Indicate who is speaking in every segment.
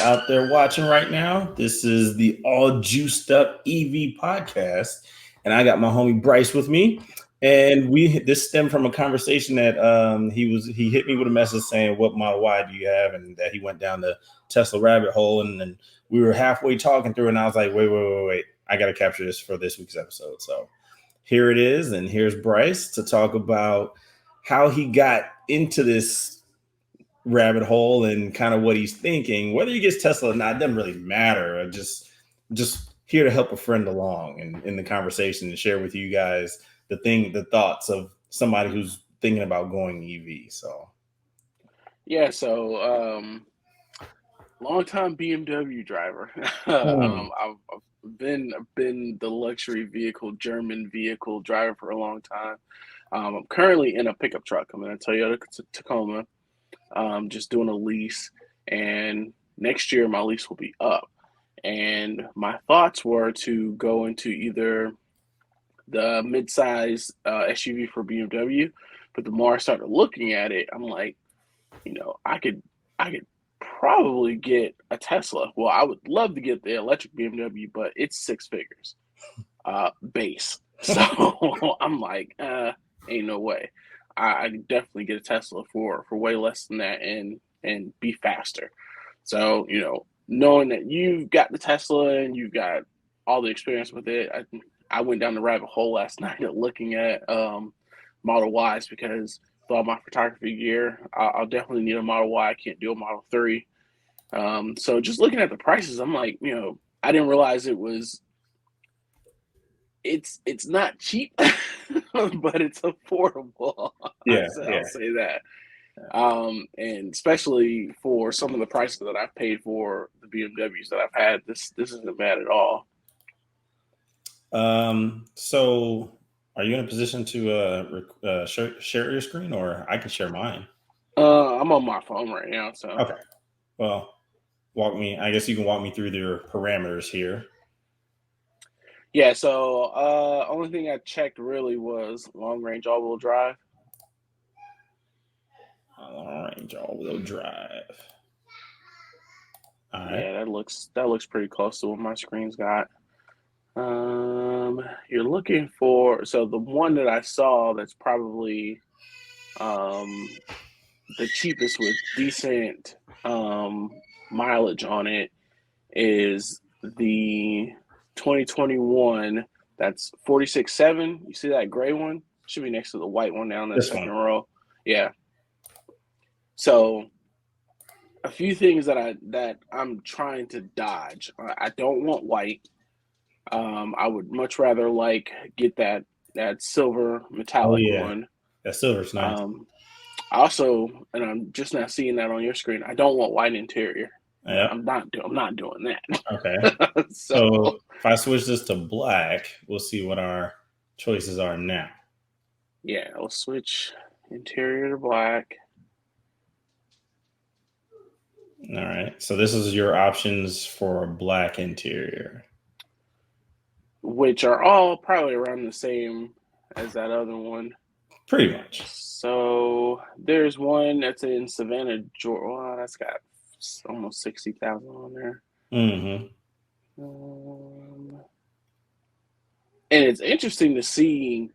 Speaker 1: out there watching right now. This is the All Juiced Up EV podcast, and I got my homie Bryce with me. And this stemmed from a conversation that he hit me with a message saying, "What Model Y do you have?" And that he went down the Tesla rabbit hole, and then we were halfway talking through, and I was like, "Wait! I got to capture this for this week's episode." So here it is, and here's Bryce to talk about how he got into this rabbit hole and kind of what he's thinking. Whether he gets Tesla or not, it doesn't really matter. I just here to help a friend along in the conversation and share with you guys the thoughts of somebody who's thinking about going EV. So
Speaker 2: Long-time BMW driver. I've been the luxury vehicle, German vehicle driver for a long time. I'm currently in a pickup truck. I'm in a Toyota Tacoma, just doing a lease, and next year my lease will be up. And my thoughts were to go into either the midsize SUV for BMW, but the more I started looking at it, I'm like, I could probably get a Tesla. Well, I would love to get the electric BMW, but it's six figures base. So I'm like, ain't no way. I could definitely get a Tesla for way less than that and be faster. So, knowing that you've got the Tesla and you've got all the experience with it, I went down the rabbit hole last night looking at Model Ys because with all my photography gear, I'll definitely need a Model Y. I can't do a Model 3. So just looking at the prices, I'm like, I didn't realize it's not cheap, but it's affordable.
Speaker 1: yeah.
Speaker 2: I'll say that. And especially for some of the prices that I've paid for the BMWs that I've had, this isn't bad at all.
Speaker 1: So are you in a position to share your screen, or I can share mine?
Speaker 2: I'm on my phone right now, so
Speaker 1: okay. Well, I guess you can walk me through your parameters here.
Speaker 2: Yeah, so only thing I checked really was long range all-wheel drive.
Speaker 1: Long range all-wheel drive. All right.
Speaker 2: Yeah, that looks pretty close to what my screen's got. You're looking for, so the one that I saw that's probably the cheapest with decent mileage on it is the 2021. That's 46.7. You see that gray one? Should be next to the white one down that second row. Yeah. So a few things that I'm trying to dodge. I don't want white. I would much rather get that silver metallic one.
Speaker 1: That silver's nice.
Speaker 2: Also, and I'm just not seeing that on your screen, I don't want white interior.
Speaker 1: Yep.
Speaker 2: I'm not doing that.
Speaker 1: Okay. so if I switch this to black, we'll see what our choices are now.
Speaker 2: Yeah, I'll switch interior to black.
Speaker 1: All right. So this is your options for a black interior,
Speaker 2: which are all probably around the same as that other one.
Speaker 1: Pretty much.
Speaker 2: So there's one that's in Savannah, Georgia. Well, that's got almost 60,000 on there.
Speaker 1: Mm-hmm.
Speaker 2: And it's interesting to see,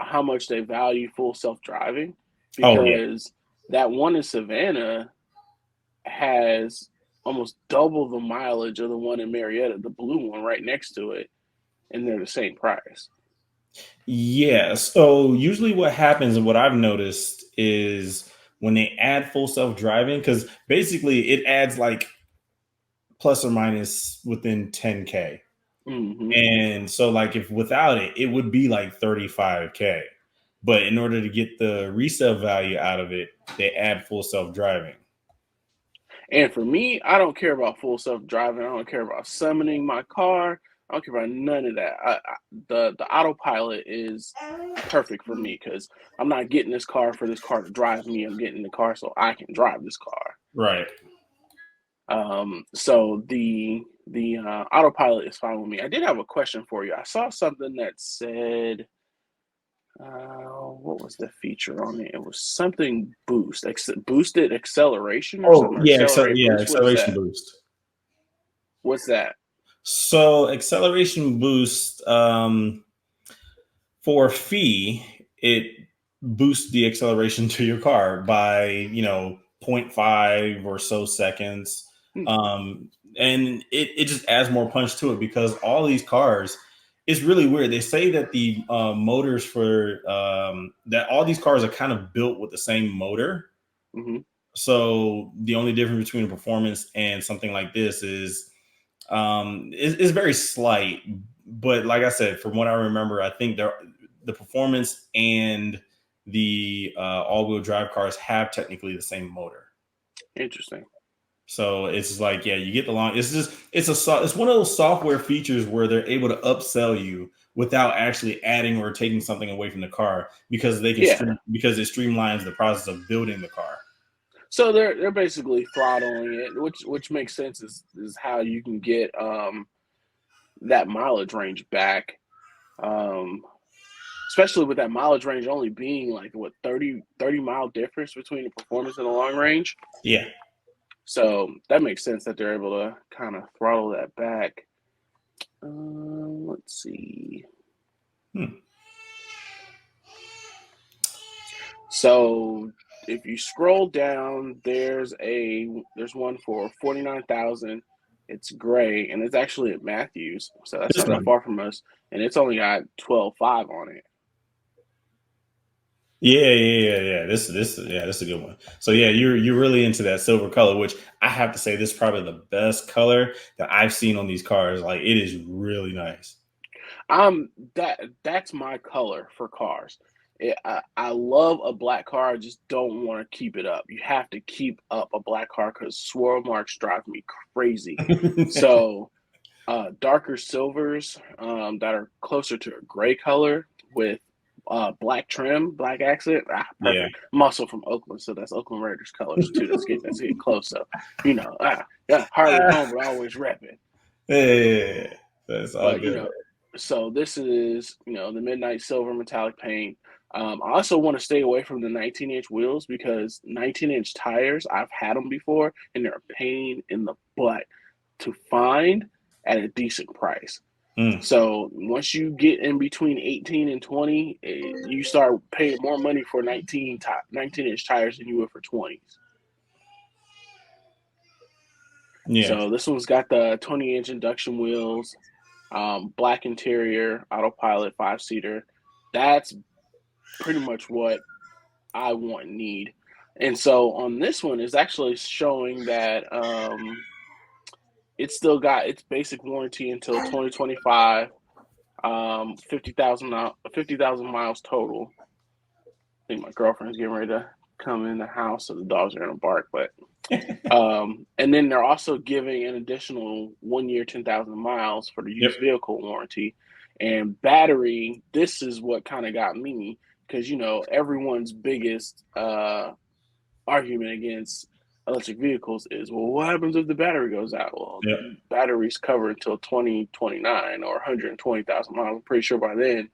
Speaker 2: how much they value full self-driving, because that one in Savannah has almost double the mileage of the one in Marietta, the blue one right next to it, and they're the same price.
Speaker 1: Yeah. So usually what happens and what I've noticed is when they add full self-driving, because basically it adds plus or minus within 10K.
Speaker 2: Mm-hmm.
Speaker 1: And so if without it, it would be 35K. But in order to get the resale value out of it, they add full self-driving.
Speaker 2: And for me, I don't care about full self-driving. I don't care about summoning my car. I don't care about none of that. The autopilot is perfect for me because I'm not getting this car for this car to drive me. I'm getting the car so I can drive this car.
Speaker 1: Right.
Speaker 2: So the autopilot is fine with me. I did have a question for you. I saw something that said What was the feature on it? It was something boosted acceleration or
Speaker 1: Oh
Speaker 2: something, or
Speaker 1: yeah,
Speaker 2: accelerate boost. What is
Speaker 1: acceleration
Speaker 2: that?
Speaker 1: boost.
Speaker 2: What's that?
Speaker 1: So acceleration boost, for a fee, it boosts the acceleration to your car by, you know, zero point 0.5 or so seconds.
Speaker 2: Hmm.
Speaker 1: And it just adds more punch to it because all these cars, it's really weird. They say that the motors for that all these cars are kind of built with the same motor.
Speaker 2: Mm-hmm.
Speaker 1: So the only difference between a performance and something like this is very slight. But like I said, from what I remember, I think the performance and the all-wheel drive cars have technically the same motor.
Speaker 2: Interesting.
Speaker 1: So it's like, yeah, you get the long. It's one of those software features where they're able to upsell you without actually adding or taking something away from the car because
Speaker 2: Yeah.
Speaker 1: because it streamlines the process of building the car.
Speaker 2: So they're basically throttling it, which makes sense. Is how you can get that mileage range back. Um, Especially with that mileage range only being like what 30 mile difference between the performance and the long range.
Speaker 1: Yeah.
Speaker 2: So that makes sense that they're able to kind of throttle that back. Let's see.
Speaker 1: Hmm.
Speaker 2: So if you scroll down, there's one for 49,000. It's gray and it's actually at Matthews, so that's
Speaker 1: This
Speaker 2: not that
Speaker 1: one.
Speaker 2: far from us, and it's only got 12.5 on it.
Speaker 1: Yeah. This is a good one. So yeah, you're really into that silver color, which I have to say this is probably the best color that I've seen on these cars. Like it is really nice.
Speaker 2: That's my color for cars. I love a black car. I just don't want to keep it up. You have to keep up a black car because swirl marks drive me crazy. So darker silvers that are closer to a gray color with black trim, black accent.
Speaker 1: Yeah.
Speaker 2: Perfect. I'm also from Oakland, so that's Oakland Raiders colors too. That's getting close. So yeah, hardly home, but always repping.
Speaker 1: Yeah. That's all
Speaker 2: But
Speaker 1: good.
Speaker 2: so this is the midnight silver metallic paint. I also want to stay away from the 19-inch wheels because 19-inch tires, I've had them before, and they're a pain in the butt to find at a decent price.
Speaker 1: Mm.
Speaker 2: So once you get in between 18 and 20, you start paying more money for 19-inch tires than you would for 20s.
Speaker 1: Yeah.
Speaker 2: So this one's got the 20-inch induction wheels, black interior, autopilot 5-seater. That's pretty much what I want and need. And so on this one is actually showing that it's still got its basic warranty until 2025, 50,000 miles total. I think my girlfriend's getting ready to come in the house, so the dogs are gonna bark. But and then they're also giving an additional 1 year, 10,000 miles for the
Speaker 1: Yep.
Speaker 2: used vehicle warranty. And battery, this is what kind of got me because everyone's biggest argument against electric vehicles is, well, what happens if the battery goes out? Well,
Speaker 1: Yep.
Speaker 2: batteries cover until 2029 or 120,000 miles. I'm pretty sure by then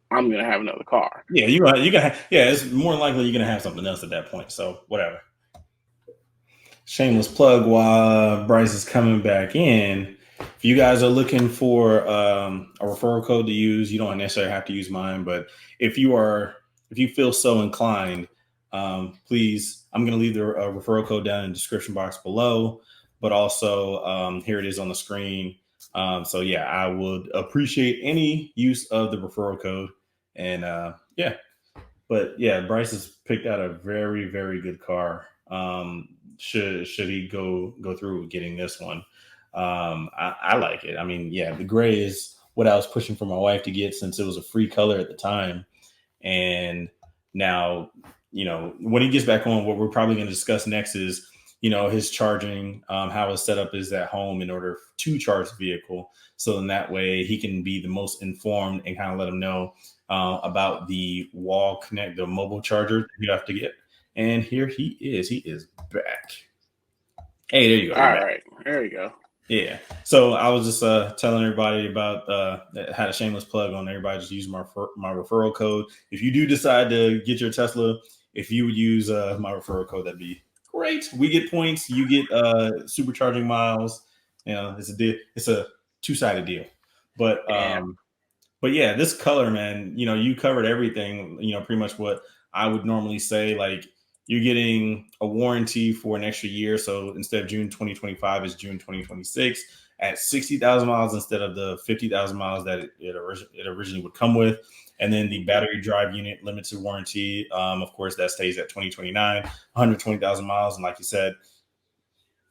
Speaker 2: I'm gonna have another car.
Speaker 1: Yeah. You got. Yeah. It's more likely you're gonna have something else at that point. So whatever. Shameless plug while Bryce is coming back in. If you guys are looking for a referral code to use, you don't necessarily have to use mine, but if you feel so inclined, please, I'm going to leave the referral code down in the description box below, but also here it is on the screen. So yeah, I would appreciate any use of the referral code. And yeah, but yeah, Bryce has picked out a very, very good car. Should he go through with getting this one? I like it. I mean, yeah, the gray is what I was pushing for my wife to get since it was a free color at the time. And now, when he gets back on, what we're probably going to discuss next is, his charging, how his setup is at home in order to charge the vehicle. So in that way, he can be the most informed and kind of let him know about the the mobile charger you have to get. And here he is. He is back. Hey, there you go.
Speaker 2: All
Speaker 1: You're back.
Speaker 2: right, there you go.
Speaker 1: Yeah. So I was just telling everybody about had a shameless plug on everybody. Just use my referral code. If you do decide to get your Tesla, if you would use my referral code, that'd be great. We get points. You get supercharging miles. You know, it's a deal. It's a two-sided deal. But
Speaker 2: Yeah.
Speaker 1: but yeah, this color, man, you know, you covered everything, you know, pretty much what I would normally say. Like, you're getting a warranty for an extra year. So instead of June 2025, it's June 2026 at 60,000 miles instead of the 50,000 miles that it originally would come with. And then the battery drive unit limited warranty, of course, that stays at 2029, 120,000 miles. And like you said,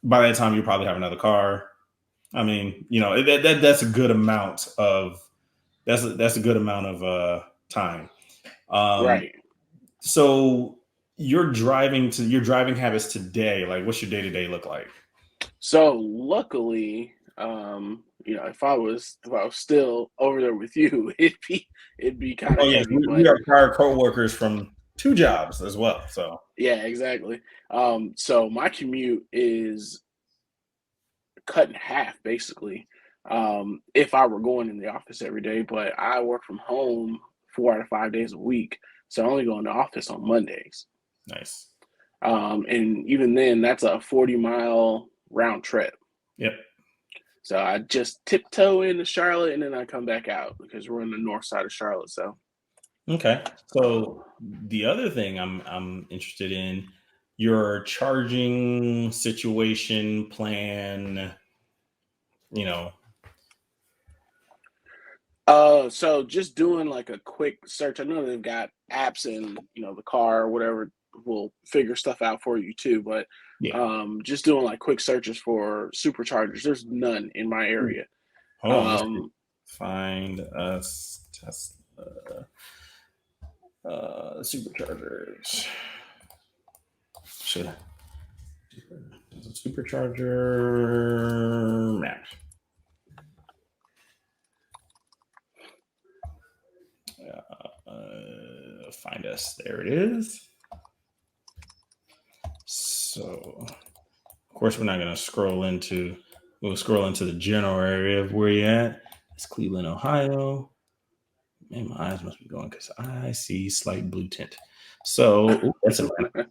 Speaker 1: by that time, you'll probably have another car. I mean, you know, that's a good amount of that's a good amount of time. Um,
Speaker 2: Right.
Speaker 1: so your driving habits today. Like, what's your day to day look like?
Speaker 2: So luckily, if I was still over there with you, it'd be kind
Speaker 1: Oh
Speaker 2: of
Speaker 1: yes,
Speaker 2: heavy.
Speaker 1: we
Speaker 2: But
Speaker 1: are prior co-workers from two jobs as well. So
Speaker 2: yeah, exactly. So my commute is cut in half basically. If I were going in the office every day, but I work from home 4 out of 5 days a week, so I only go in the office on Mondays.
Speaker 1: nice.
Speaker 2: And even then, that's a 40-mile round trip.
Speaker 1: Yep.
Speaker 2: So I just tiptoe into Charlotte and then I come back out because we're on the north side of Charlotte. So
Speaker 1: Okay. So the other thing I'm interested in your charging situation plan. You know.
Speaker 2: so just doing like a quick search. I know they've got apps in, the car or whatever will figure stuff out for you too, but
Speaker 1: Yeah.
Speaker 2: just doing like quick searches for superchargers. There's none in my area.
Speaker 1: Hold on. Let's see.
Speaker 2: Um,
Speaker 1: Find us Tesla superchargers. Should supercharger map. Find us. There it is. So, of course, we're not going to scroll into. We'll scroll into the general area of where you're at. It's Cleveland, Ohio. Man, my eyes must be going because I see slight blue tint. So, that's Atlanta.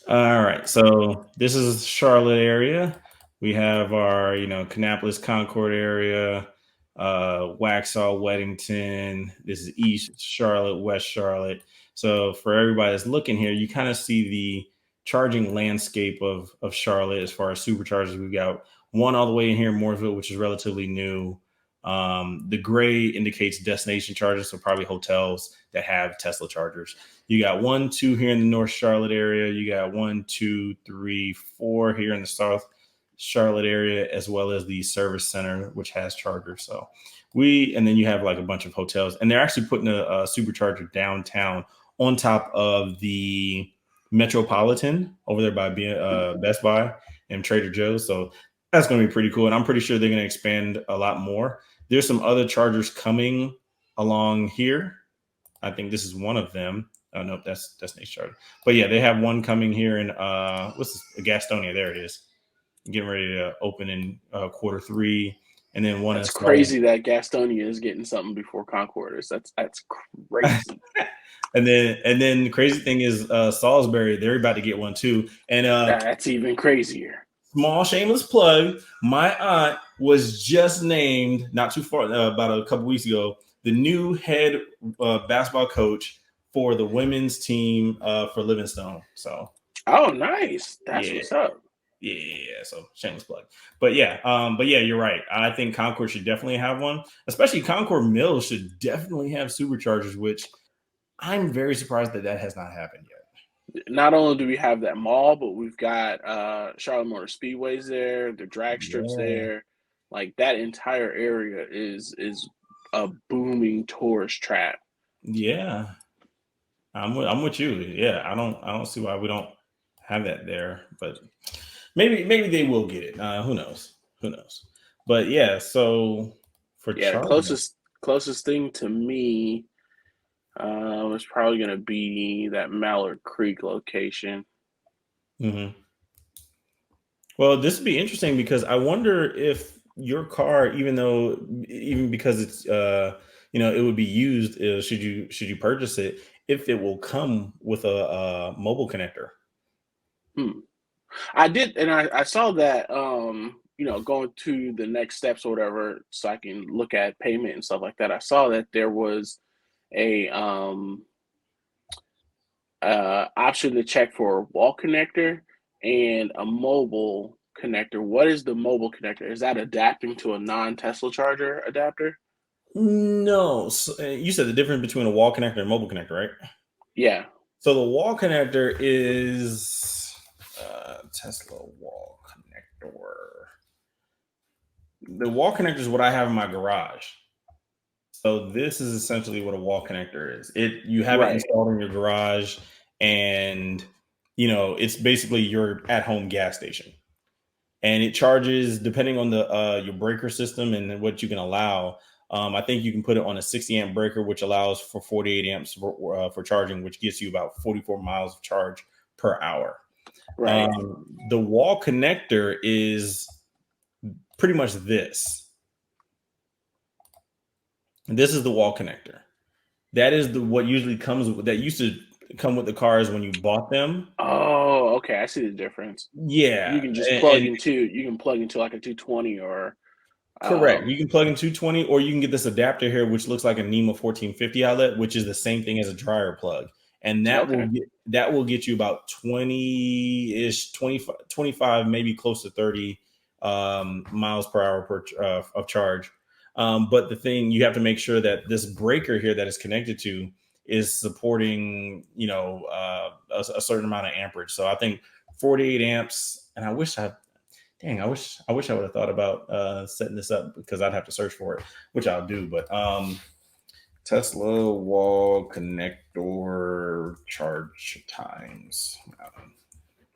Speaker 1: All right. So this is Charlotte area. We have our, Kannapolis, Concord area, Waxhaw, Weddington. This is East Charlotte, West Charlotte. So for everybody that's looking here, you kind of see the charging landscape of Charlotte as far as superchargers. We've got one all the way in here in Mooresville, which is relatively new. The gray indicates destination chargers, so probably hotels that have Tesla chargers. You got 1, 2 here in the North Charlotte area. You got 1, 2, 3, 4 here in the South Charlotte area, as well as the service center, which has chargers. So and then you have like a bunch of hotels, and they're actually putting a supercharger downtown on top of the Metropolitan over there by Best Buy and Trader Joe's. So that's going to be pretty cool. And I'm pretty sure they're going to expand a lot more. There's some other chargers coming along here. I think this is one of them. Oh no, that's Nate Charter. But yeah, they have one coming here in what's this? Gastonia. There it is. Getting ready to open in Q3, and then one
Speaker 2: that's
Speaker 1: is starting.
Speaker 2: crazy that Gastonia is getting something before Concord is. That's crazy.
Speaker 1: and then the crazy thing is Salisbury. They're about to get one too. And
Speaker 2: That's even crazier.
Speaker 1: small shameless plug. My aunt was just named not too far about a couple weeks ago the new head basketball coach for the women's team for Livingstone. So
Speaker 2: Oh, nice. That's
Speaker 1: yeah,
Speaker 2: what's up.
Speaker 1: yeah. So shameless plug. But yeah, you're right. I think Concord should definitely have one. Especially Concord Mills should definitely have superchargers, which I'm very surprised that has not happened yet.
Speaker 2: Not only do we have that mall, but we've got Charlotte Motor Speedways there, the drag strips
Speaker 1: Yeah,
Speaker 2: there. Like that entire area is a booming tourist trap.
Speaker 1: yeah. I'm with you. Yeah, I don't see why we don't have that there, but maybe they will get it. Who knows? Who knows? But yeah, so for
Speaker 2: Yeah, the
Speaker 1: charging,
Speaker 2: closest thing to me is probably gonna be that Mallard Creek location.
Speaker 1: hmm Well, this would be interesting because I wonder if your car, even because it's it would be used, should you purchase it, if it will come with a mobile connector.
Speaker 2: Hmm. I did, and I saw that, going to the next steps or whatever, so I can look at payment and stuff like that. I saw that there was a option to check for a wall connector and a mobile connector. What is the mobile connector? Is that adapting to a non-Tesla charger adapter?
Speaker 1: No, so, you said the difference between a wall connector and mobile connector, right?
Speaker 2: Yeah,
Speaker 1: So the wall connector is Tesla wall connector. The wall connector is what I have in my garage. So this is essentially what a wall connector is. You have it
Speaker 2: right,
Speaker 1: installed in your garage, and it's basically your at-home gas station. And it charges depending on the your breaker system and what you can allow. I think you can put it on a 60 amp breaker, which allows for 48 amps for charging, which gets you about 44 miles of charge per hour.
Speaker 2: right.
Speaker 1: The wall connector is pretty much this. This is the wall connector. That is what usually that used to come with the cars when you bought them.
Speaker 2: Oh, okay. I see the difference.
Speaker 1: Yeah,
Speaker 2: You can just
Speaker 1: and
Speaker 2: plug into like a 220 or
Speaker 1: correct. You
Speaker 2: um
Speaker 1: can plug in 220, or you can get this adapter here, which looks like a NEMA 1450 outlet, which is the same thing as a dryer plug, and
Speaker 2: okay.
Speaker 1: that will get you about 20-ish, 25, maybe close to 30 miles per hour of charge. But the thing you have to make sure that this breaker here that is connected to is supporting, a certain amount of amperage. So I think 48 amps, and I wish I would have thought about setting this up because I'd have to search for it, which I'll do. But Tesla wall connector charge times.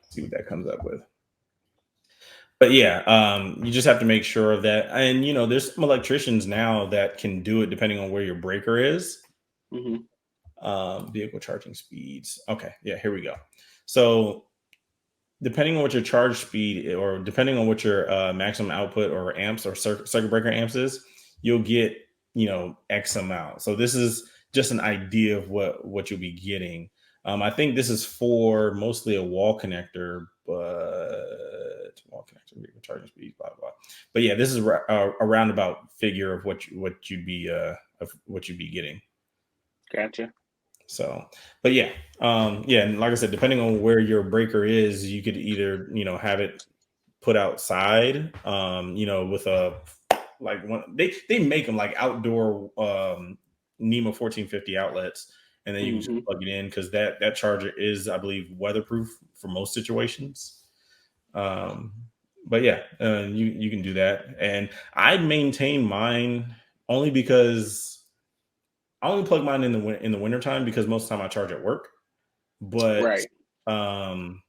Speaker 1: See what that comes up with. But yeah, you just have to make sure of that. And there's some electricians now that can do it depending on where your breaker is.
Speaker 2: Hmm.
Speaker 1: Vehicle charging speeds. Okay, yeah, here we go. So depending on what your charge speed or depending on what your maximum output or amps or circuit breaker amps is, you'll get X amount. So this is just an idea of what you'll be getting. I think this is for mostly a wall connector, but wall connector vehicle charging speed, blah blah. But yeah, this is a roundabout figure of what you'd be getting.
Speaker 2: Gotcha.
Speaker 1: So, but yeah, and like I said, depending on where your breaker is, you could either have it put outside, with a like one they make them like outdoor NEMA 1450 outlets, and then you can just
Speaker 2: Hmm.
Speaker 1: plug it in because that charger is, I believe, weatherproof for most situations. Um, but yeah, you can do that, and I maintain mine only because I only plug mine in the wintertime because most of the time I charge at work. But
Speaker 2: Right.
Speaker 1: um,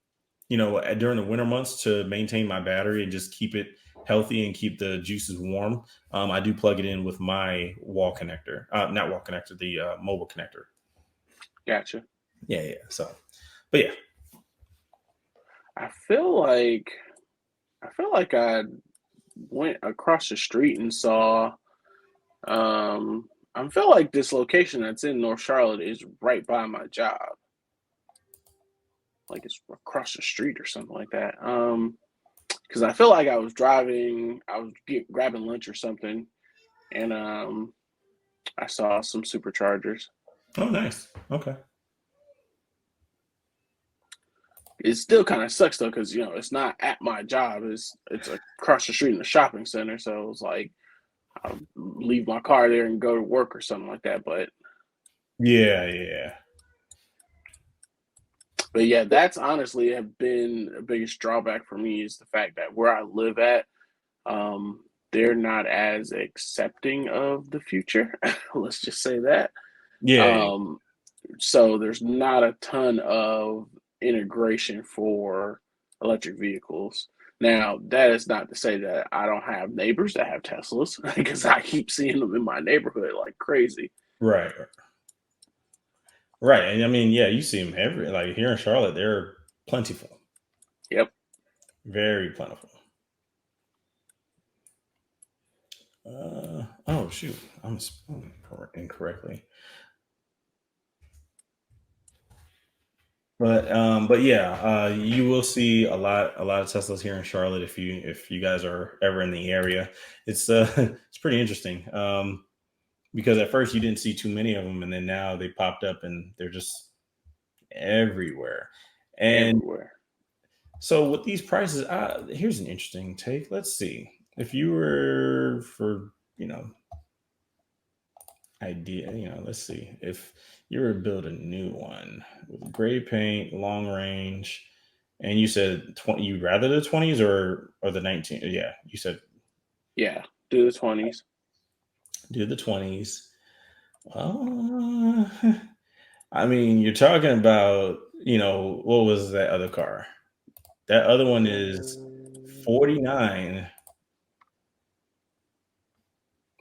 Speaker 1: during the winter months to maintain my battery and just keep it healthy and keep the juices warm, I do plug it in with my wall connector, not wall connector, the mobile connector.
Speaker 2: Gotcha.
Speaker 1: Yeah, yeah. So, but yeah,
Speaker 2: I feel like I went across the street and saw I feel like this location that's in North Charlotte is right by my job. Like it's across the street or something like that. Because I feel like I was grabbing lunch or something, and I saw some superchargers.
Speaker 1: oh, nice. Okay.
Speaker 2: It still kind of sucks though, because it's not at my job. It's across the street in the shopping center. So it was like I'll leave my car there and go to work or something like that.
Speaker 1: Yeah, yeah.
Speaker 2: But yeah, that's honestly have been the biggest drawback for me is the fact that where I live at, they're not as accepting of the future. Let's just say that.
Speaker 1: Yeah, yeah.
Speaker 2: Um, so there's not a ton of integration for electric vehicles. Now, that is not to say that I don't have neighbors that have Teslas because I keep seeing them in my neighborhood like crazy.
Speaker 1: Right, right. And I mean, yeah, you see them every like here in Charlotte, they're plentiful.
Speaker 2: Yep.
Speaker 1: Very plentiful. Oh shoot, I'm spelling incorrectly. But yeah, you will see a lot of Teslas here in Charlotte if you guys are ever in the area. It's it's pretty interesting because at first you didn't see too many of them, and then now they popped up and they're just everywhere. And
Speaker 2: everywhere.
Speaker 1: so with these prices, here's an interesting take. Let's see if you were for idea. Let's see if you were to build a new one with gray paint, long range, and you said 20. You rather the 20s or the 19? Yeah, you said
Speaker 2: Yeah, do the 20s.
Speaker 1: do the 20s. Uh, I mean, you're talking about what was that other car? That other one is 49.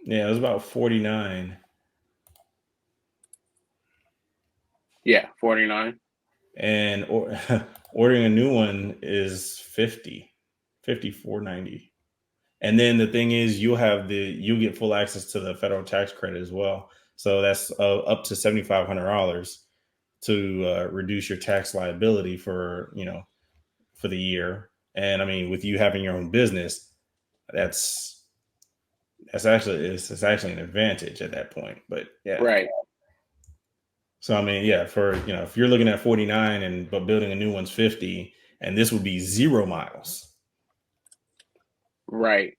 Speaker 1: Yeah, it was about 49.
Speaker 2: Yeah, 49.
Speaker 1: And ordering a new one is 50, 54.90. And then the thing is, you get full access to the federal tax credit as well. So that's up to $7,500 to reduce your tax liability for the year. And I mean, with you having your own business, that's it's actually an advantage at that point. But yeah.
Speaker 2: Right.
Speaker 1: So I mean, yeah, for if you're looking at 49 but building a new one's 50, and this would be 0 miles.
Speaker 2: Right.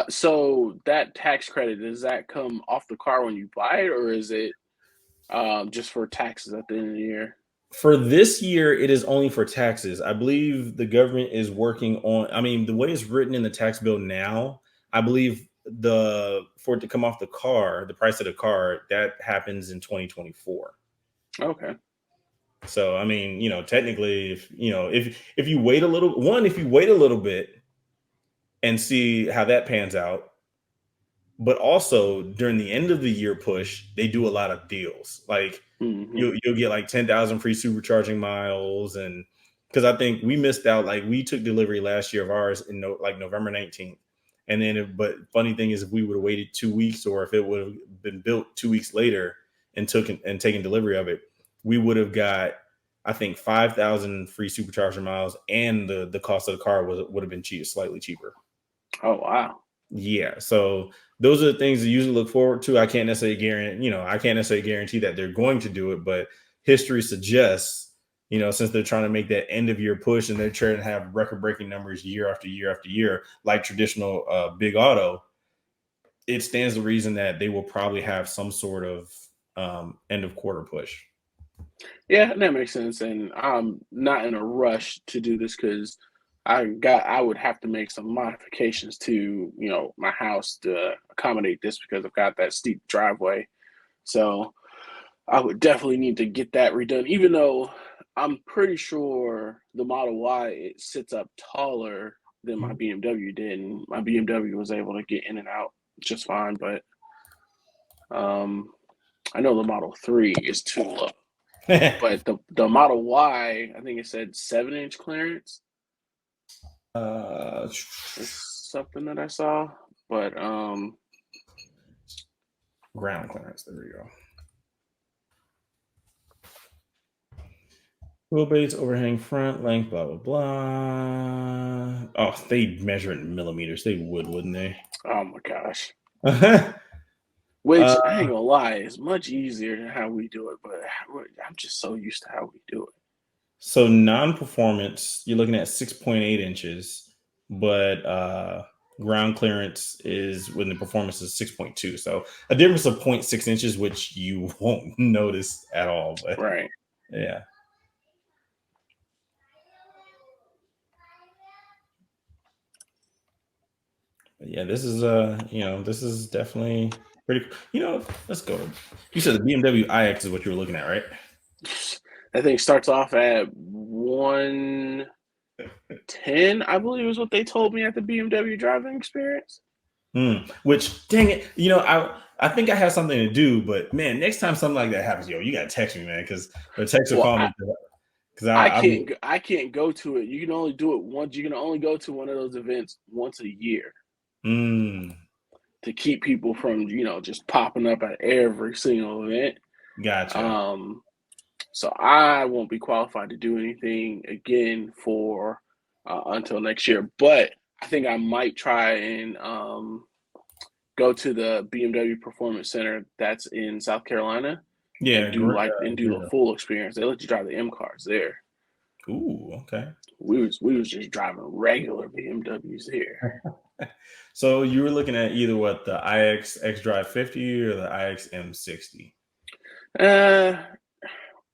Speaker 2: So that tax credit, does that come off the car when you buy it, or is it just for taxes at the end of the year?
Speaker 1: For this year, it is only for taxes. I believe the government is working on. I mean, the way it's written in the tax bill now, I believe for it to come off the car, the price of the car, that happens in 2024.
Speaker 2: Okay.
Speaker 1: So I mean, technically, if you wait a little, if you wait a little bit and see how that pans out. But also during the end of the year push, they do a lot of deals. Like
Speaker 2: Hmm.
Speaker 1: you'll get like 10,000 free supercharging miles, and because I think we missed out. Like we took delivery last year of ours in November 19th, and then but funny thing is, if we would have waited 2 weeks, or if it would have been built 2 weeks later and taken delivery of it, we would have got, I think, 5,000 free supercharger miles, and the cost of the car would have been slightly cheaper.
Speaker 2: Oh, wow.
Speaker 1: Yeah, so those are the things that you usually look forward to. I can't necessarily guarantee that they're going to do it, but history suggests, since they're trying to make that end of year push and they're trying to have record breaking numbers year after year after year, like traditional big auto, it stands to reason that they will probably have some sort of end of quarter push.
Speaker 2: Yeah, that makes sense. And I'm not in a rush to do this because I would have to make some modifications to, my house to accommodate this because I've got that steep driveway. So I would definitely need to get that redone, even though I'm pretty sure the Model Y, it sits up taller than my BMW did, and my BMW was able to get in and out just fine. But um, I know the Model 3 is too low. But the Model Y, I think it said 7-inch clearance. That's something that I saw. But
Speaker 1: ground clearance. There we go. Wheelbase, overhang front, length, blah, blah, blah. Oh, they measure it in millimeters. They wouldn't they?
Speaker 2: oh my gosh.
Speaker 1: uh,
Speaker 2: Which I ain't gonna lie, is much easier than how we do it, but I'm just so used to how we do it.
Speaker 1: so non-performance, you're looking at 6.8 inches, but ground clearance is when the performance is 6.2. So a difference of 0.6 inches, which you won't notice at all. But
Speaker 2: Right.
Speaker 1: yeah. But yeah, this is definitely pretty. Let's go. You said the BMW iX is what you were looking at, right?
Speaker 2: That thing starts off at 110, I believe is what they told me at the BMW driving experience.
Speaker 1: Which, dang it, I think I have something to do, but man, next time something like that happens, you gotta text me, man, because or text or
Speaker 2: Well,
Speaker 1: call me. Because
Speaker 2: I can't go to it. You can only do it once. You can only go to one of those events once a year to keep people from, just popping up at every single event.
Speaker 1: Gotcha.
Speaker 2: So I won't be qualified to do anything again for until next year. But I think I might try and go to the BMW Performance Center that's in South Carolina
Speaker 1: Yeah,
Speaker 2: and do
Speaker 1: great.
Speaker 2: the full experience. They let you drive the M cars there.
Speaker 1: Ooh, okay.
Speaker 2: We was just driving regular BMWs here.
Speaker 1: So you were looking at either what, the iX xDrive 50 or the iX M60?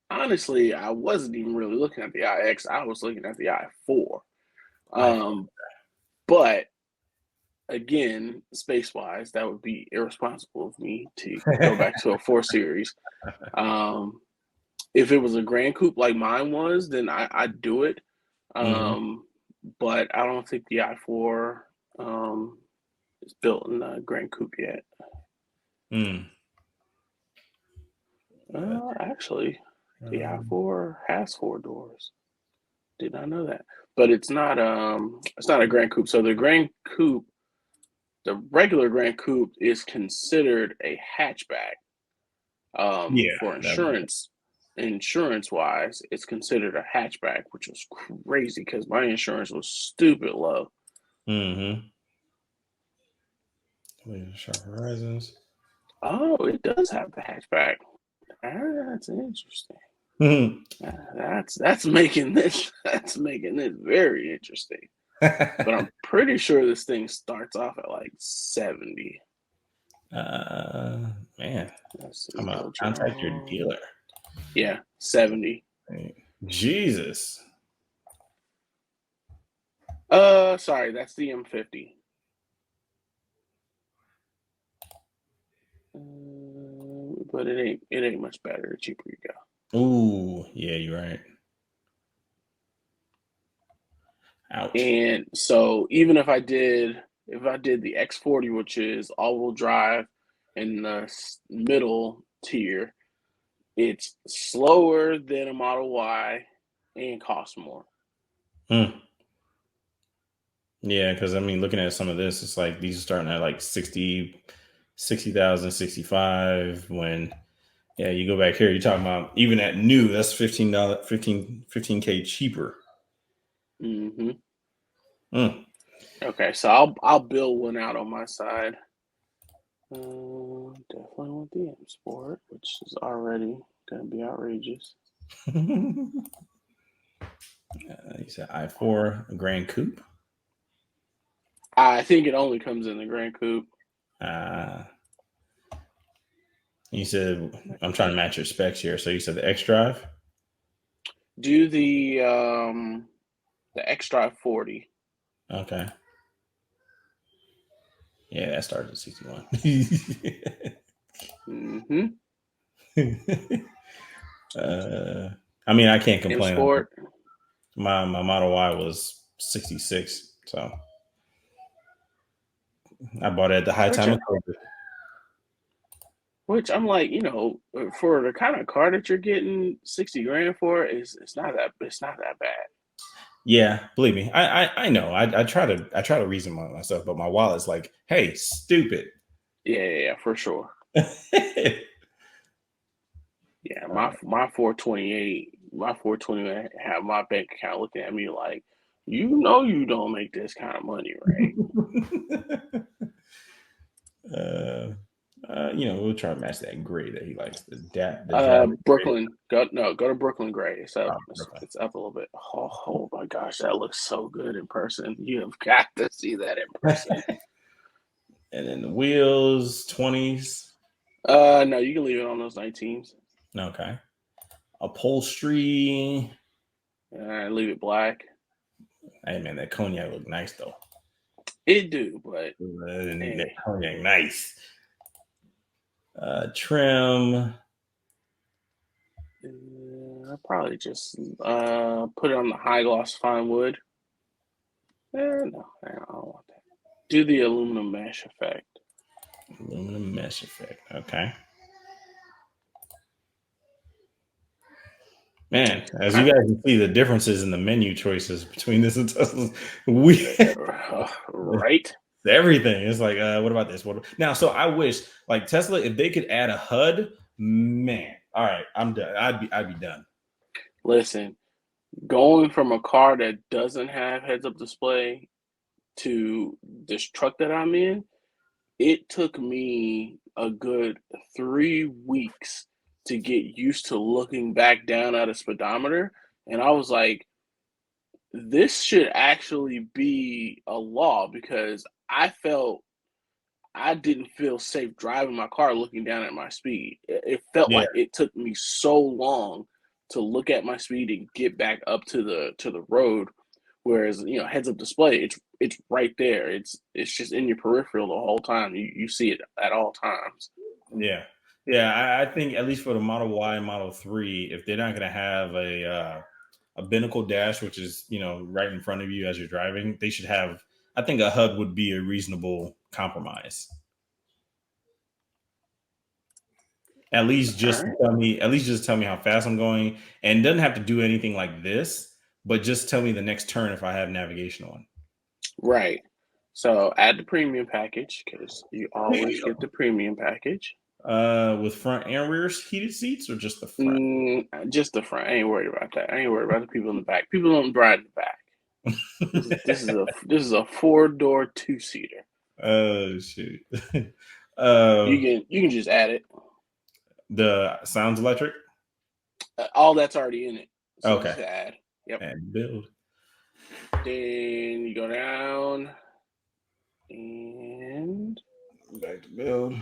Speaker 2: Honestly, I wasn't even really looking at the iX. I was looking at the i4. But again, space wise, that would be irresponsible of me to go back to a 4 Series. If it was a Grand Coupe like mine was, then I'd do it. But I don't think the i4 is built in a Grand Coupe yet. Actually, the i4 has 4 doors. Did not know that. But it's not a Grand Coupe. So the Grand Coupe, the regular Grand Coupe is considered a hatchback. For insurance wise, it's considered a hatchback, which was crazy because my insurance was stupid low.
Speaker 1: Sharp Horizons.
Speaker 2: Oh, it does have the hatchback. That's interesting. That's making this very interesting. But I'm pretty sure this thing starts off at like 70.
Speaker 1: Man, I'm gonna contact your dealer.
Speaker 2: Yeah, 70.
Speaker 1: Jesus.
Speaker 2: Sorry, that's the M50. But it ain't much better. The cheaper you go.
Speaker 1: Ooh, yeah, you're right. Ouch.
Speaker 2: And so even if I did the X40, which is all-wheel drive in the middle tier, it's slower than a Model Y and costs more.
Speaker 1: Yeah, because I mean, looking at some of this, it's like these are starting at like 60,000, 65. When you go back here, you're talking about even at new, that's $15K cheaper.
Speaker 2: Okay, so I'll build one out on my side. Definitely want the M Sport, which is already going to be outrageous.
Speaker 1: You said i4 Grand Coupe?
Speaker 2: I think it only comes in the Grand Coupe.
Speaker 1: You said, I'm trying to match your specs here. So you said the xDrive?
Speaker 2: Do the xDrive 40.
Speaker 1: Okay. Yeah, that starts at 61. I mean, I can't complain. My Model Y was 66, so I bought it at the high time of COVID.
Speaker 2: Which I'm like, for the kind of car that you're getting 60 grand for, it's not that bad.
Speaker 1: Yeah, believe me, I know. I try to reason myself, but my wallet's like, hey, stupid.
Speaker 2: Yeah, for sure. Yeah, my 428 have my bank account looking at me like, you don't make this kind of money, right?
Speaker 1: We'll try to match that gray that he likes.
Speaker 2: Brooklyn. Go to Brooklyn Gray. It's up a little bit. Oh my gosh, that looks so good in person. You have got to see that in person.
Speaker 1: And then the wheels, 20s.
Speaker 2: No, you can leave it on those 19s.
Speaker 1: Okay. Upholstery.
Speaker 2: Leave it black.
Speaker 1: Hey man, that cognac look nice though.
Speaker 2: It do, but
Speaker 1: that cognac nice. Trim.
Speaker 2: I'll probably just put it on the high gloss fine wood. No, I don't want that. Do the aluminum mesh effect.
Speaker 1: Aluminum mesh effect. Okay. Man, as you guys can see, the differences in the menu choices between this and Tesla's,
Speaker 2: Right.
Speaker 1: everything. It's like, what about this? Now? So I wish, like Tesla, if they could add a HUD, man. All right, I'm done. I'd be done.
Speaker 2: Listen, going from a car that doesn't have heads-up display to this truck that I'm in, it took me a good 3 weeks to get used to looking back down at a speedometer. And I was like, this should actually be a law, because I didn't feel safe driving my car looking down at my speed. It felt
Speaker 1: Yeah,
Speaker 2: like it took me so long to look at my speed and get back up to the road. Whereas, heads up display, it's right there. It's just in your peripheral the whole time. You see it at all times.
Speaker 1: yeah, yeah. I think at least for the Model Y and Model 3, if they're not going to have a binnacle dash, which is right in front of you as you're driving, they should have. I think a HUD would be a reasonable compromise. At least
Speaker 2: All
Speaker 1: just
Speaker 2: right.
Speaker 1: tell me how fast I'm going, and it doesn't have to do anything like this, but just tell me the next turn if I have navigation on.
Speaker 2: Right. So add the premium package, because you always get the premium package.
Speaker 1: With front and rear heated seats, or just the front?
Speaker 2: Just the front. I ain't worried about that. I ain't worried about the people in the back. People don't ride in the back. This is a 4-door 2-seater.
Speaker 1: Oh shoot.
Speaker 2: You can just add it.
Speaker 1: The sounds electric.
Speaker 2: All that's already in it. So
Speaker 1: Okay.
Speaker 2: just add. Yep.
Speaker 1: And build.
Speaker 2: Then you go down and
Speaker 1: Back to build.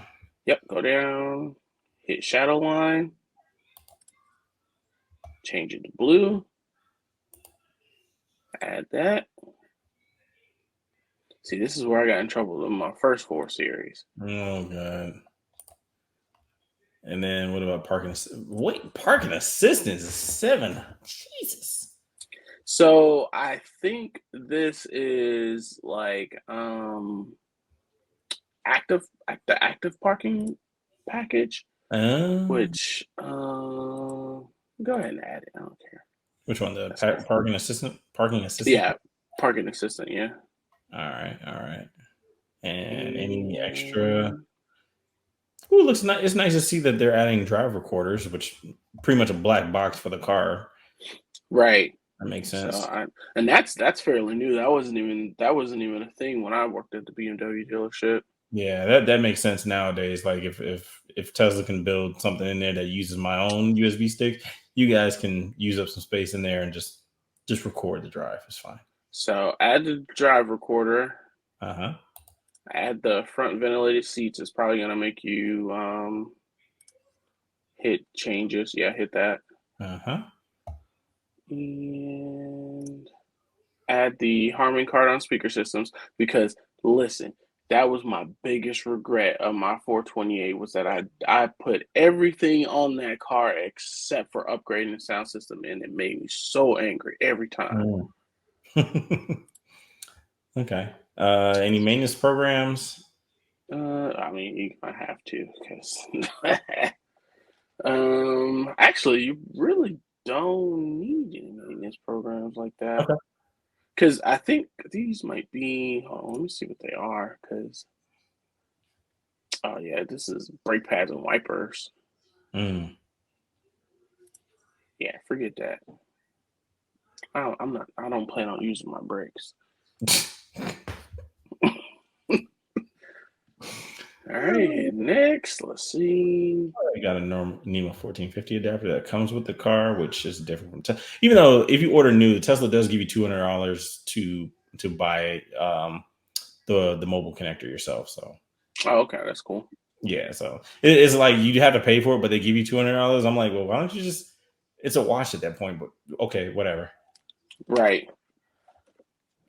Speaker 2: yep, go down. Hit shadow line. Change it to blue. Add that. See, this is where I got in trouble in my first 4 series.
Speaker 1: Oh god. And then what about parking? Wait, parking assistance is 7. Jesus.
Speaker 2: So I think this is like the active parking package, which go ahead and add it. I don't care.
Speaker 1: Which one? The parking assistant? Parking assistant?
Speaker 2: Yeah, parking assistant. Yeah.
Speaker 1: All right. And any extra? Ooh, looks nice. It's nice to see that they're adding drive recorders, which pretty much a black box for the car.
Speaker 2: Right.
Speaker 1: That makes sense.
Speaker 2: So and that's fairly new. That wasn't even a thing when I worked at the BMW dealership.
Speaker 1: Yeah, that makes sense nowadays. Like if Tesla can build something in there that uses my own USB stick, you guys can use up some space in there and just record the drive. It's fine.
Speaker 2: So add the drive recorder.
Speaker 1: Uh-huh.
Speaker 2: Add the front ventilated seats. It's probably gonna make you hit changes. Yeah, hit that.
Speaker 1: Uh-huh.
Speaker 2: And add the Harman Kardon speaker systems, because listen, that was my biggest regret of my 428, was that I put everything on that car except for upgrading the sound system, and it made me so angry every time.
Speaker 1: Okay. Any maintenance programs?
Speaker 2: I mean, you're gonna have to, because actually, you really don't need any maintenance programs like that.
Speaker 1: Okay.
Speaker 2: Because I think these might be. Hold on, let me see what they are. Because oh yeah, this is brake pads and wipers.
Speaker 1: Mm.
Speaker 2: Yeah, forget that. I don't plan on using my brakes. All right, next, let's see.
Speaker 1: I got a normal NEMA 1450 adapter that comes with the car, which is different from Tesla. Even though if you order new, Tesla does give you $200 to buy the mobile connector yourself. So
Speaker 2: Oh, okay, that's cool.
Speaker 1: yeah, so it's like you have to pay for it, but they give you $200. I'm like, well, why don't you just? It's a wash at that point, but okay, whatever.
Speaker 2: Right.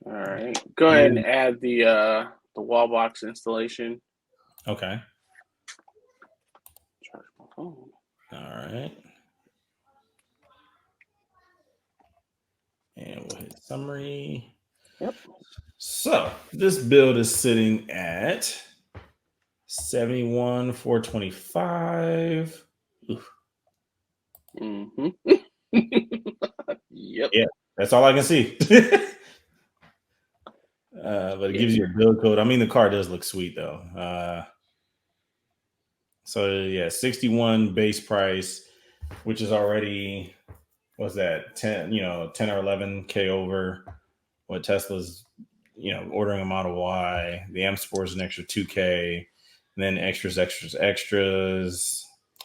Speaker 2: All right. Go ahead and add the wall box installation.
Speaker 1: Okay.
Speaker 2: Charge my phone.
Speaker 1: All right. And we'll hit summary.
Speaker 2: Yep.
Speaker 1: So this build is sitting at 71,425.
Speaker 2: Mm-hmm. Yep.
Speaker 1: Yeah, that's all I can see. But it gives you a build code. I mean, the car does look sweet though. So yeah, 61 base price, which is already, what's that, 10, 10 or 11K over what Tesla's, ordering a Model Y. The M Sport is an extra 2K, and then extras,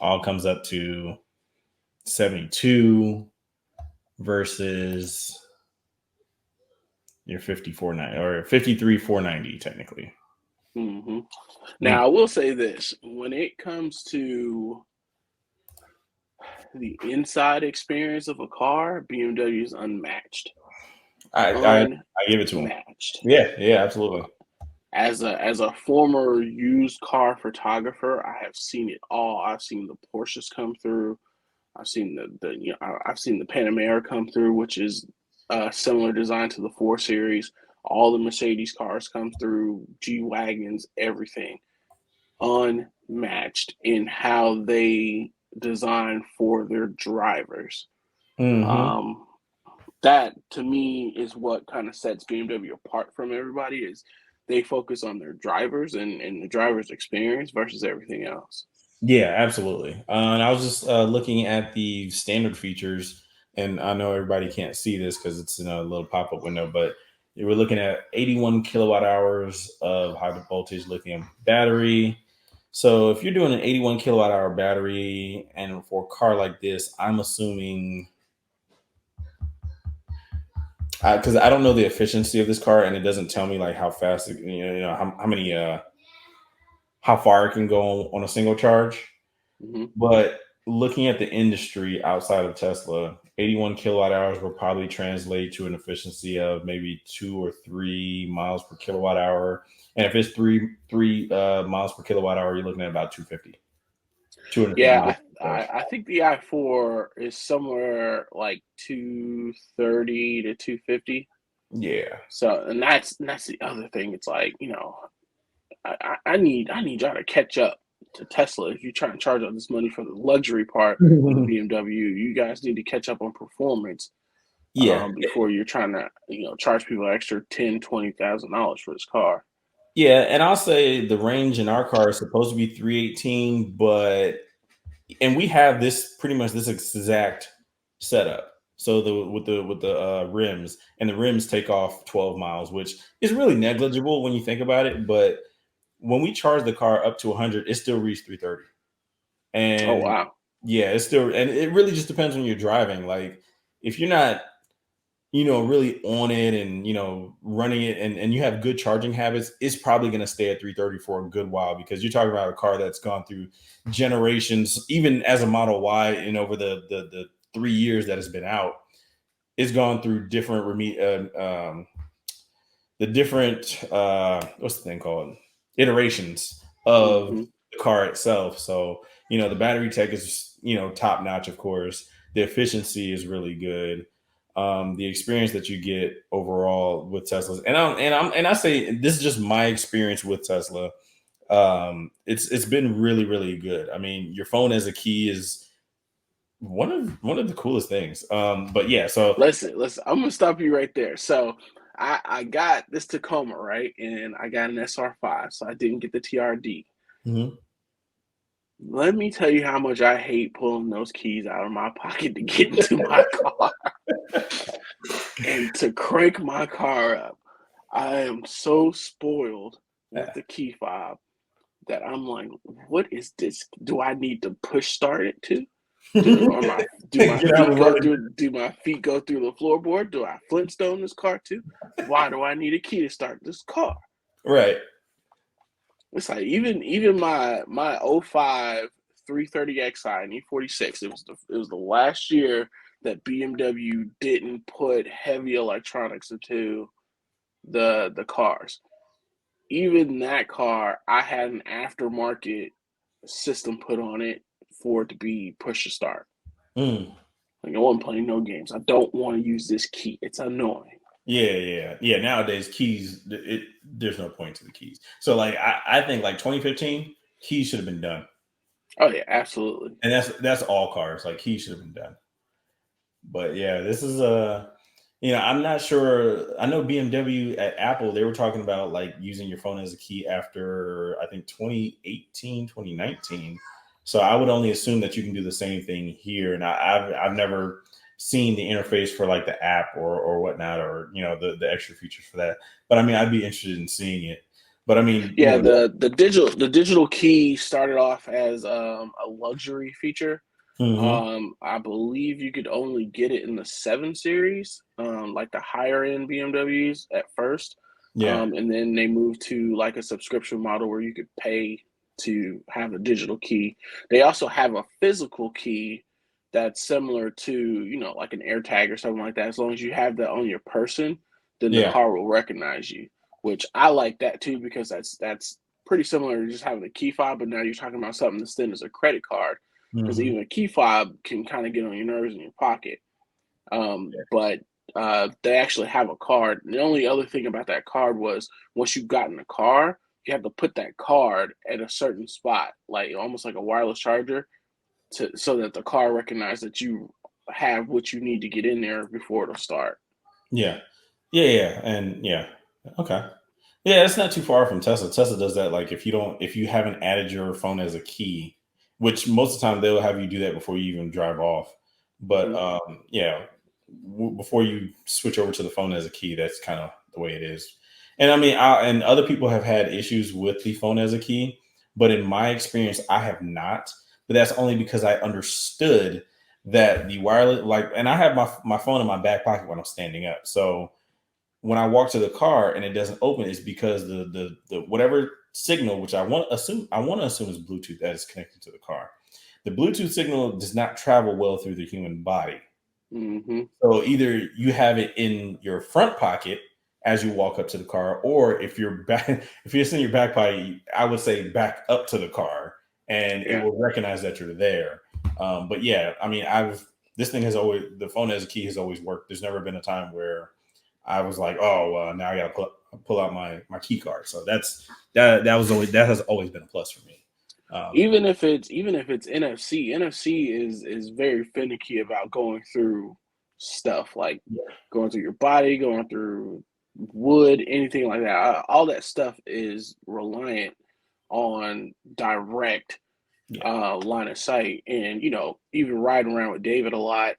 Speaker 1: all comes up to 72 versus your 54.9 or 53,490 technically.
Speaker 2: Mm-hmm. Now, I will say this: when it comes to the inside experience of a car, BMW is unmatched.
Speaker 1: I give it to him.
Speaker 2: Unmatched.
Speaker 1: Yeah, absolutely.
Speaker 2: As a former used car photographer, I have seen it all. I've seen the Porsches come through. I've seen I've seen the Panamera come through, which is a similar design to the 4 Series. All the Mercedes cars come through, G wagons, everything unmatched in how they design for their drivers.
Speaker 1: Mm-hmm.
Speaker 2: Um, that to me is what kind of sets BMW apart from everybody is they focus on their drivers and the driver's experience versus everything else.
Speaker 1: Yeah, absolutely. And I was just looking at the standard features, and I know everybody can't see this because it's in a little pop-up window, but you were looking at 81 kilowatt hours of high voltage lithium battery. So if you're doing an 81 kilowatt hour battery, and for a car like this, I'm assuming, because I don't know the efficiency of this car, and it doesn't tell me like how fast, how many, how far it can go on a single charge.
Speaker 2: Mm-hmm.
Speaker 1: But looking at the industry outside of Tesla, 81 kilowatt hours will probably translate to an efficiency of maybe 2 or 3 miles per kilowatt hour. And if it's three miles per kilowatt hour, you're looking at about 250. 250.
Speaker 2: Yeah, I think the i4 is somewhere like 230 to 250.
Speaker 1: Yeah.
Speaker 2: So, and that's the other thing. It's like, I need y'all to catch up to Tesla. If you're trying to charge all this money for the luxury part of the BMW, you guys need to catch up on performance
Speaker 1: Yeah.
Speaker 2: before you're trying to charge people an extra $10,000-$20,000 for this car.
Speaker 1: Yeah. And I'll say the range in our car is supposed to be 318, and we have this pretty much this exact setup. So the rims, and the rims take off 12 miles, which is really negligible when you think about it. But when we charge the car up to 100, it still reaches 330.
Speaker 2: Oh
Speaker 1: And
Speaker 2: wow.
Speaker 1: yeah, it's still, and it really just depends when you're driving. Like if you're not, really on it and, running it, and you have good charging habits, it's probably going to stay at 330 for a good while, because you're talking about a car that's gone through generations, even as a Model Y, and over the 3 years that it's been out, it's gone through different the different what's the thing called, iterations of
Speaker 2: Mm-hmm.
Speaker 1: the car itself. So the battery tech is top notch, of course. The efficiency is really good. The experience that you get overall with Teslas, and I say this is just my experience with Tesla. It's been really, really good. I mean, your phone as a key is one of the coolest things. But yeah, so
Speaker 2: Listen. I'm gonna stop you right there. So I got this Tacoma, right, and I got an SR5, so I didn't get the TRD.
Speaker 1: mhm.
Speaker 2: Let me tell you how much I hate pulling those keys out of my pocket to get into my car and to crank my car up. I am so spoiled with the key fob that I'm like, what is this? Do I need to push start it too? Do my
Speaker 1: Get out
Speaker 2: feet
Speaker 1: and
Speaker 2: go
Speaker 1: running.
Speaker 2: through the floorboard? Do I Flintstone this car too? Why do I need a key to start this car?
Speaker 1: Right.
Speaker 2: It's like even my '05 330xi and E46. It was the last year that BMW didn't put heavy electronics into the cars. Even that car, I had an aftermarket system put on it for it to be push to start.
Speaker 1: Mm.
Speaker 2: Like I wasn't playing no games. I don't want to use this key. It's annoying.
Speaker 1: Yeah. Nowadays, keys, there's no point to the keys. So, like, I think like 2015, keys should have been done,
Speaker 2: Oh yeah, absolutely.
Speaker 1: and that's all cars. Like, keys should have been done. But yeah, this is I'm not sure. I know BMW at Apple, they were talking about like using your phone as a key after I think 2018, 2019. So I would only assume that you can do the same thing here. And I've never seen the interface for like the app or whatnot, or the extra features for that. But I mean, I'd be interested in seeing it. But I mean,
Speaker 2: Yeah, the digital key started off as a luxury feature.
Speaker 1: mhm.
Speaker 2: I believe you could only get it in the 7 Series, like the higher end BMWs at first.
Speaker 1: Yeah,
Speaker 2: And then they moved to like a subscription model where you could pay to have a digital key. They also have a physical key that's similar to, like an AirTag or something like that. As long as you have that on your person, then the
Speaker 1: yeah,
Speaker 2: car will recognize you, which I like that too, because that's pretty similar to just having a key fob, but now you're talking about something that's thin as a credit card, because
Speaker 1: hmm
Speaker 2: even a key fob can kind of get on your nerves in your pocket. But they actually have a card. The only other thing about that card was once you've gotten a car, you have to put that card at a certain spot, like almost like a wireless charger, so that the car recognizes that you have what you need to get in there before it'll start.
Speaker 1: yeah, yeah, and yeah. Okay. Yeah, it's not too far from Tesla. Tesla does that. Like if you haven't added your phone as a key, which most of the time they'll have you do that before you even drive off. But
Speaker 2: Hmm.
Speaker 1: yeah, before you switch over to the phone as a key, that's kind of the way it is. And I mean, and other people have had issues with the phone as a key, but in my experience, I have not. But that's only because I understood that the wireless, like, and I have my phone in my back pocket when I'm standing up, so when I walk to the car and it doesn't open, it's because the whatever signal, which I want to assume is Bluetooth, that is connected to the car. The Bluetooth signal does not travel well through the human body.
Speaker 2: Hmm.
Speaker 1: So either you have it in your front pocket as you walk up to the car, or if you're back, if you're in your back pocket, I would say back up to the car, and it
Speaker 2: Yeah.
Speaker 1: will recognize that you're there. But yeah, I mean, this thing has always the phone as a key has always worked. There's never been a time where I was like, oh, well, now I got to pull out my key card. So that has always been a plus for me. Um,
Speaker 2: Even if it's NFC is very finicky about going through stuff, like
Speaker 1: yeah,
Speaker 2: going through your body, going through wood, anything like that. All that stuff is reliant on direct
Speaker 1: yeah,
Speaker 2: line of sight. And even riding around with David a lot,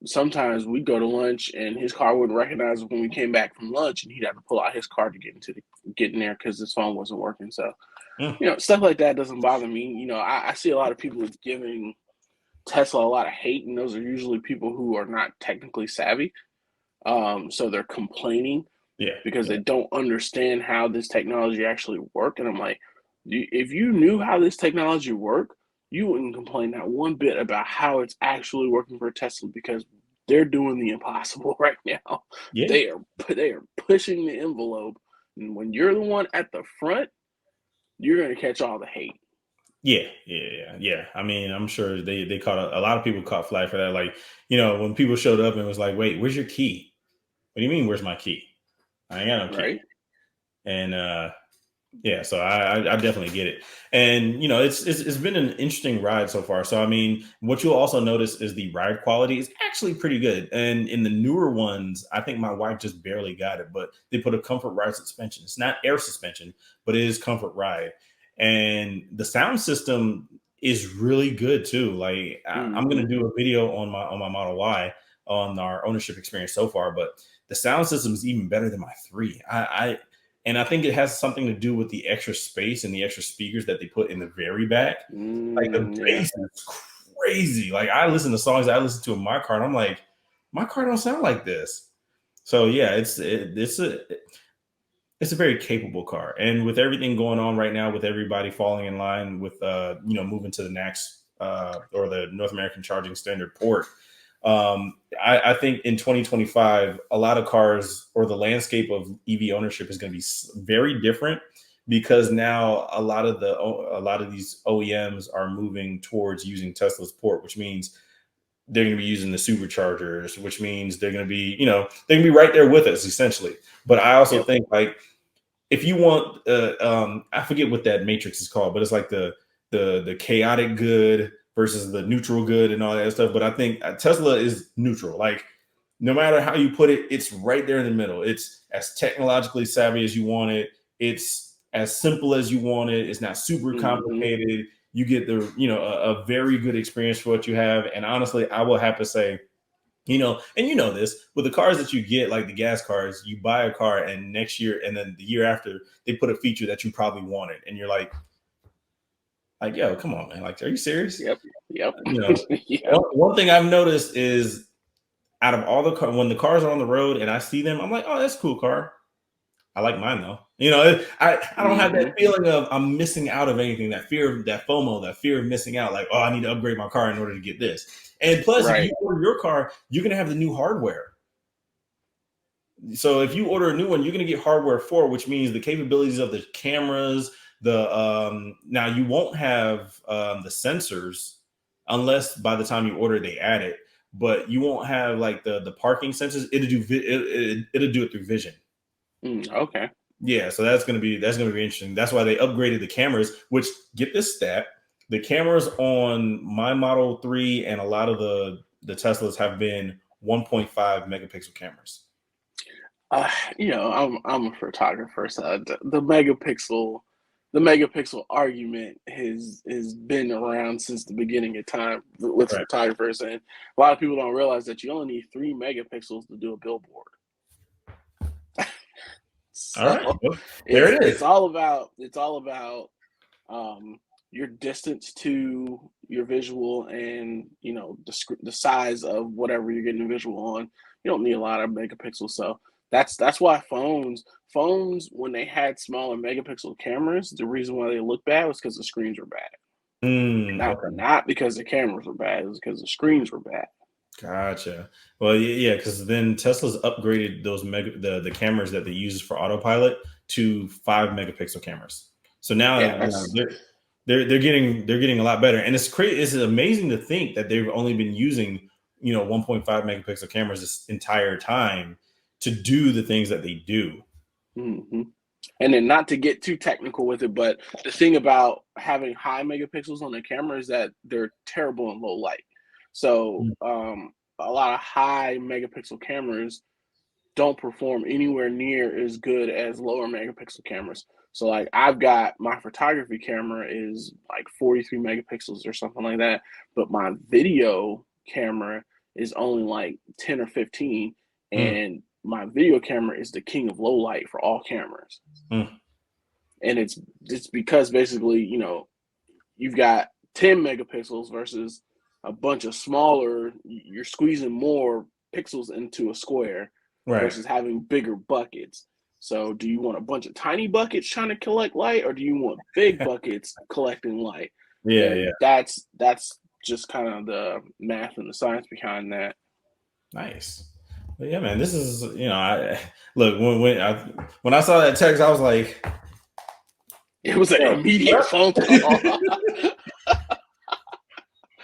Speaker 2: sometimes we'd go to lunch and his car wouldn't recognize us when we came back from lunch, and he'd have to pull out his car to get in there because his phone wasn't working. So
Speaker 1: mm,
Speaker 2: stuff like that doesn't bother me. I see a lot of people giving Tesla a lot of hate, and those are usually people who are not technically savvy. So they're complaining
Speaker 1: yeah,
Speaker 2: because
Speaker 1: yeah,
Speaker 2: they don't understand how this technology actually works. And I'm like, if you knew how this technology worked, you wouldn't complain not one bit about how it's actually working for Tesla, because they're doing the impossible right now.
Speaker 1: yeah.
Speaker 2: They are pushing the envelope, and when you're the one at the front, you're going to catch all the hate.
Speaker 1: Yeah, yeah, yeah, yeah. I mean, I'm sure they caught a lot of people caught flack for that. Like, when people showed up and was like, "Wait, where's your key? What do you mean, where's my key? I ain't got no key."
Speaker 2: Right?
Speaker 1: And yeah, so I definitely get it. And it's been an interesting ride so far. So I mean, what you'll also notice is the ride quality is actually pretty good. And in the newer ones, I think my wife just barely got it, but they put a comfort ride suspension. It's not air suspension, but it is comfort ride. And the sound system is really good too. Like I'm
Speaker 2: Hmm.
Speaker 1: gonna do a video on my Model Y on our ownership experience so far, but the sound system is even better than my three. And I think it has something to do with the extra space and the extra speakers that they put in the very back. Like the
Speaker 2: Yeah.
Speaker 1: bass is crazy. Like I listen to songs I listen to in my car, and I'm like, my car don't sound like this. So yeah, it's a very capable car, and with everything going on right now, with everybody falling in line with moving to the next or the North American Charging Standard port, I think in 2025, a lot of cars or the landscape of EV ownership is going to be very different, because now a lot of these OEMs are moving towards using Tesla's port, which means they're going to be using the superchargers, which means they're going to be they can be right there with us essentially. But I also
Speaker 2: Yep.
Speaker 1: think, like, if you want I forget what that matrix is called, but it's like the chaotic good versus the neutral good and all that stuff. But I think Tesla is neutral. Like, no matter how you put it, it's right there in the middle. It's as technologically savvy as you want it. It's as simple as you want it. It's not super complicated. You get the, a very good experience for what you have. And honestly, I will have to say, and this with the cars that you get, like the gas cars, you buy a car and next year and then the year after they put a feature that you probably wanted, and you're like, yo, come on, man. Like, are you serious?
Speaker 2: Yep.
Speaker 1: Yep. One thing I've noticed is out of all the when the cars are on the road and I see them, I'm like, oh, that's a cool car. I like mine though. I don't have that feeling of I'm missing out of anything, that fear of that FOMO, that fear of missing out. Like, oh, I need to upgrade my car in order to get this. And plus, if you order your car, you're going to have the new hardware. So if you order a new one, you're going to get hardware 4, which means the capabilities of the cameras, now you won't have the sensors unless by the time you order they add it, but you won't have like the parking sensors. It'll do it through vision.
Speaker 2: Okay.
Speaker 1: Yeah, so that's gonna be interesting. That's why they upgraded the cameras. Which, get this stat: the cameras on my Model 3 and a lot of the Teslas have been 1.5 megapixel cameras.
Speaker 2: I'm a photographer, so the megapixel argument has been around since the beginning of time with photographers, and a lot of people don't realize that you only need 3 megapixels to do a billboard. So all right, well, there it is. It's all about your distance to your visual, and the size of whatever you're getting a visual on. You don't need a lot of megapixels, so that's why phones when they had smaller megapixel cameras, the reason why they look bad was because the screens were bad. Not because the cameras were bad, it was because the screens were bad.
Speaker 1: Gotcha. Well, yeah, because then Tesla's upgraded those the cameras that they use for autopilot to 5 megapixel cameras. So now they're getting a lot better, and it's crazy. It's amazing to think that they've only been using 1.5 megapixel cameras this entire time to do the things that they do.
Speaker 2: Mm-hmm. And then, not to get too technical with it, but the thing about having high megapixels on the camera is that they're terrible in low light. So a lot of high megapixel cameras don't perform anywhere near as good as lower megapixel cameras. So like, I've got my photography camera is like 43 megapixels or something like that, but my video camera is only like 10 or 15, and my video camera is the king of low light for all cameras. And it's because basically, you've got 10 megapixels versus a bunch of smaller, you're squeezing more pixels into a square versus having bigger buckets. So do you want a bunch of tiny buckets trying to collect light, or do you want big buckets collecting light?
Speaker 1: Yeah.
Speaker 2: That's just kind of the math and the science behind that.
Speaker 1: Nice. But yeah, man, this is, I look, when I saw that text, I was like,
Speaker 2: it was an immediate phone call.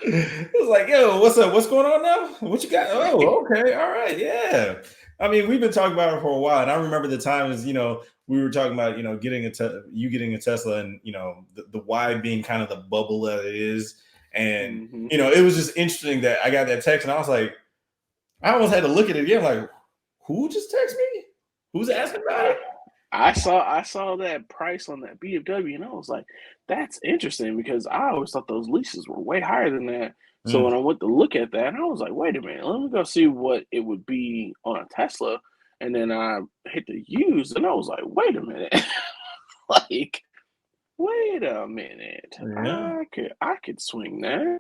Speaker 1: It was like, yo, what's up? What's going on now? What you got? Oh, okay. All right. Yeah. I mean, we've been talking about it for a while. And I remember the times, we were talking about, getting a Tesla, and, the why being kind of the bubble that it is. And, it was just interesting that I got that text, and I was like, I almost had to look at it again. Like, who just texted me? Who's asking about it?
Speaker 2: I saw that price on that BMW, and I was like, that's interesting, because I always thought those leases were way higher than that. So when I went to look at that, I was like, wait a minute, let me go see what it would be on a Tesla. And then I hit the used, and I was like, wait a minute. Like, wait a minute. Yeah. I could swing that.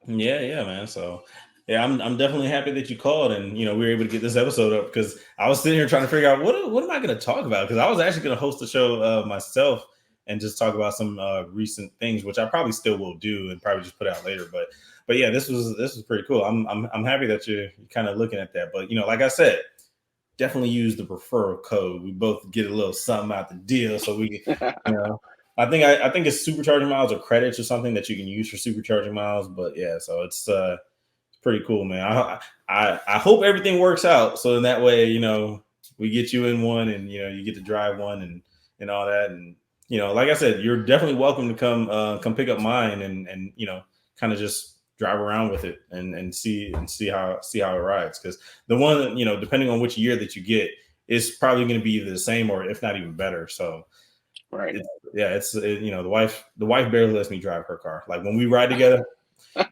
Speaker 1: Yeah, man. So yeah, I'm definitely happy that you called, and we were able to get this episode up, because I was sitting here trying to figure out what am I going to talk about, because I was actually going to host the show myself and just talk about some recent things, which I probably still will do and probably just put out later. But yeah, this was pretty cool. I'm happy that you're kind of looking at that. But like I said, definitely use the referral code. We both get a little something out the deal, so we I think it's supercharging miles or credits or something that you can use for supercharging miles. But yeah, so it's pretty cool, man. I hope everything works out, so in that way, we get you in one, and you get to drive one and all that. And like I said, you're definitely welcome to come pick up mine and kind of just drive around with it and see how it rides. Because the one, depending on which year that you get, is probably going to be either the same or if not even better. So
Speaker 2: right.
Speaker 1: the wife barely lets me drive her car. Like when we ride together.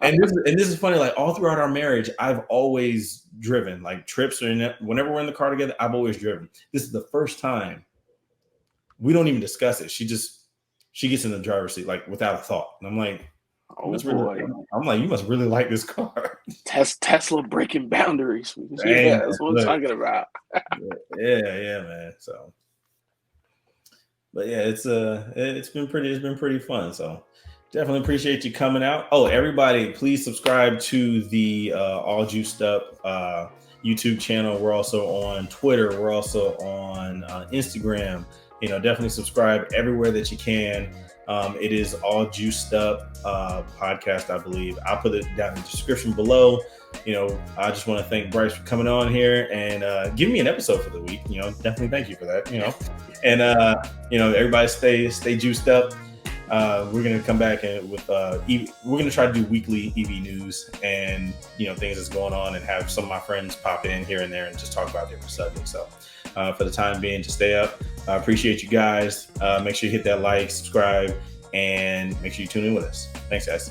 Speaker 1: And this is funny. Like all throughout our marriage, I've always driven. Like trips or whenever we're in the car together, I've always driven. This is the first time we don't even discuss it. She gets in the driver's seat like without a thought, and I'm like,
Speaker 2: oh boy,
Speaker 1: you must really like this car.
Speaker 2: Tesla breaking boundaries. Yeah, that's what I'm talking about.
Speaker 1: yeah, man. So, but yeah, it's been pretty fun. So. Definitely appreciate you coming out. Oh, everybody, please subscribe to the All Juiced Up YouTube channel. We're also on Twitter. We're also on Instagram. Definitely subscribe everywhere that you can. It is All Juiced Up podcast, I believe. I'll put it down in the description below. I just want to thank Bryce for coming on here and giving me an episode for the week. Definitely thank you for that. And everybody stay juiced up. We're going to come back with we're going to try to do weekly EV news and things that's going on, and have some of my friends pop in here and there and just talk about different subjects. So for the time being, just stay up. I appreciate you guys. Make sure you hit that like, subscribe, and make sure you tune in with us. Thanks, guys.